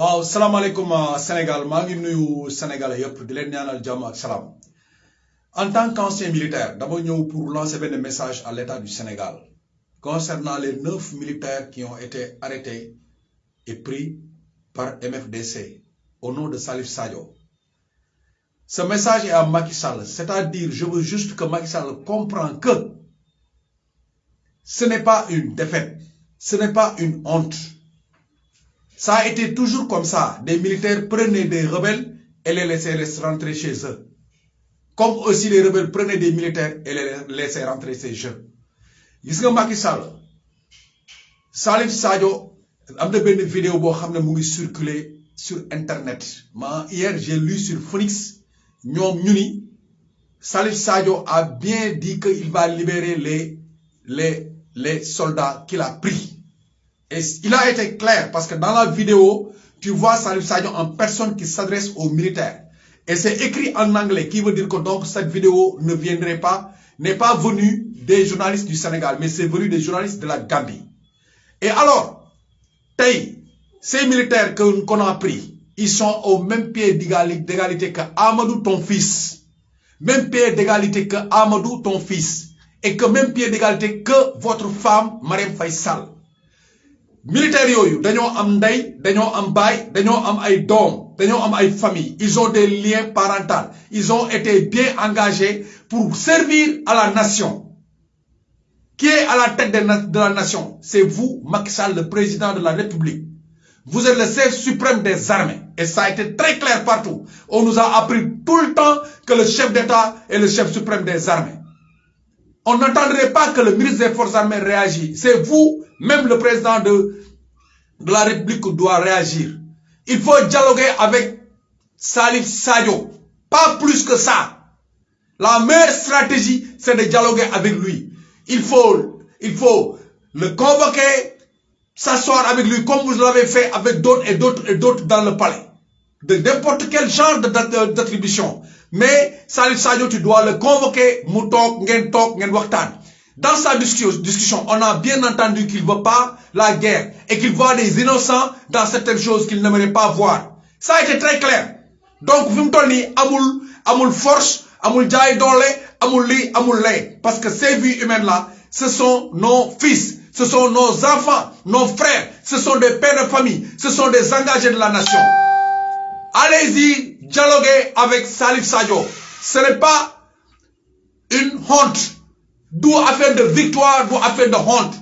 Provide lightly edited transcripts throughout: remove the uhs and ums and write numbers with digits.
waaw salaamaaleykum Sénégal maa ngi nuyu sénégalais yëpp di leen ñaanal jàmm ak salaam en tant qu'ancien militaire dama ñëw pour lancer benn message à l'État du Sénégal concernant les 9 militaires qui ont été arrêtés et pris par MFDC au nom de Salif Sadio. Ce message est à Macky Sall, c'est-à-dire je veux juste que Macky Sall comprenne que ce n'est pas une défaite, ce n'est pas une honte. Ça a été toujours comme ça. Des militaires prenaient des rebelles et les laissaient rentrer chez eux. Comme aussi les rebelles prenaient des militaires et les laissaient rentrer chez eux. Gis nga Macky Sall Salif Sadio am na benn vidéo boo xam ne mu ngi circuler sur internet. Hier j'ai lu sur Phoenix ñoom ñu ni Salif Sadio a bien dit qu'il va libérer les soldats qu'il a pris. Et il a été clair parce que dans la vidéo, tu vois Salif Sadio en personne qui s'adresse aux militaires. Et c'est écrit en anglais qui veut dire que donc cette vidéo n'est pas venue des journalistes du Sénégal, mais c'est venu des journalistes de la Gambie. Et alors, ces militaires qu'on a pris, ils sont au même pied d'égalité que Amadou, ton fils. Même pied d'égalité que Amadou, ton fils. Et que même pied d'égalité que votre femme, Marième Faye Sall. Militaires yoyu dañoo am ndey dañoo am baay dañoo am ay doom dañoo am ay famille, ils ont des liens parentaux, ils ont été bien engagés pour servir à la nation. Qui est à la tête de la nation? C'est vous, Macky Sall, le président de la République. Vous êtes le chef suprême des armées et ça a été très clair partout. On nous a appris tout le temps que le chef d'État est le chef suprême des armées. On n'attendrait pas que le ministre des Forces armées réagisse. C'est vous, même le président de la République, qui doit réagir. Il faut dialoguer avec Salif Sadio. Pas plus que ça. La meilleure stratégie, c'est de dialoguer avec lui. Il faut le convoquer, s'asseoir avec lui, comme vous l'avez fait avec d'autres et d'autres dans le palais. De n'importe quel genre d'attribution. Mais Salif Sadio, tu dois le convoquer, dans sa discussion, on a bien entendu qu'il ne veut pas la guerre et qu'il voit des innocents dans certaines choses qu'il n'aimerait pas voir. Ça a été très clair. Donc, vous me donnez amul force, amul jaay dole, amul li, amul lay. Parce que ces vies humaines-là, ce sont nos fils, ce sont nos enfants, nos frères, ce sont des pères de famille, ce sont des engagés de la nation. Allez-y, dialoguer avec Salif Sadio. Ce n'est pas une honte. D'où affaire de victoire, d'où affaire de honte.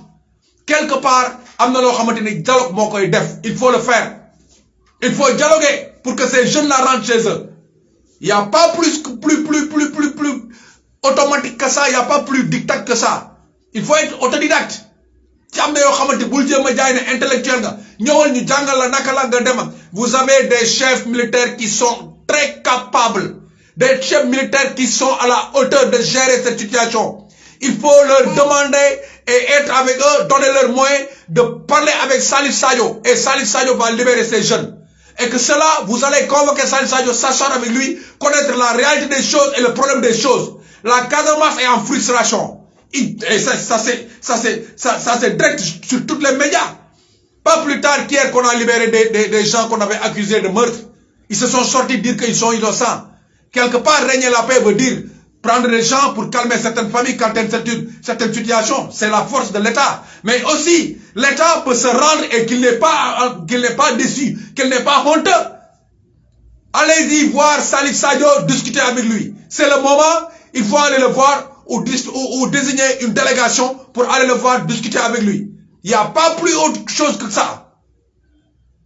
Quelque part, dialogue, il faut le faire. Il faut dialoguer pour que ces jeunes-là rentrent chez eux. Il n'y a pas plus automatique que ça, il n'y a pas plus dictat que ça. Il faut être autodidacte. Vous avez des chefs militaires qui sont très capables. Des chefs militaires qui sont à la hauteur de gérer cette situation. Il faut leur demander et être avec eux, donner leurs moyens de parler avec Salif Sadio. Et Salif Sadio va libérer ces jeunes. Et que cela, vous allez convoquer Salif Sadio, s'asseoir avec lui, connaître la réalité des choses et le problème des choses. La Casamance est en frustration. Et ça c'est direct sur tous les médias. Pas plus tard qu'hier qu'on a libéré des gens qu'on avait accusés de meurtre. Ils se sont sortis dire qu'ils sont innocents. Quelque part, régner la paix veut dire prendre les gens pour calmer certaines familles quand certaines situations. C'est la force de l'État. Mais aussi, l'État peut se rendre et qu'il n'est pas déçu, qu'il n'est pas honteux. Allez-y voir Salif Sadio, discuter avec lui. C'est le moment, il faut aller le voir ou désigner une délégation pour aller le voir, discuter avec lui. Il n'y a pas plus autre chose que ça.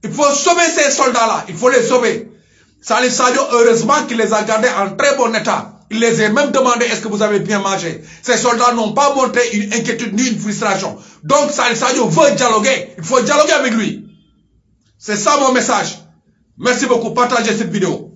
Il faut sauver ces soldats-là. Il faut les sauver. Salif Sadio, heureusement qu'il les a gardés en très bon état. Il les a même demandé est-ce que vous avez bien mangé. Ces soldats n'ont pas montré une inquiétude ni une frustration. Donc Salif Sadio veut dialoguer. Il faut dialoguer avec lui. C'est ça mon message. Merci beaucoup. Partagez cette vidéo.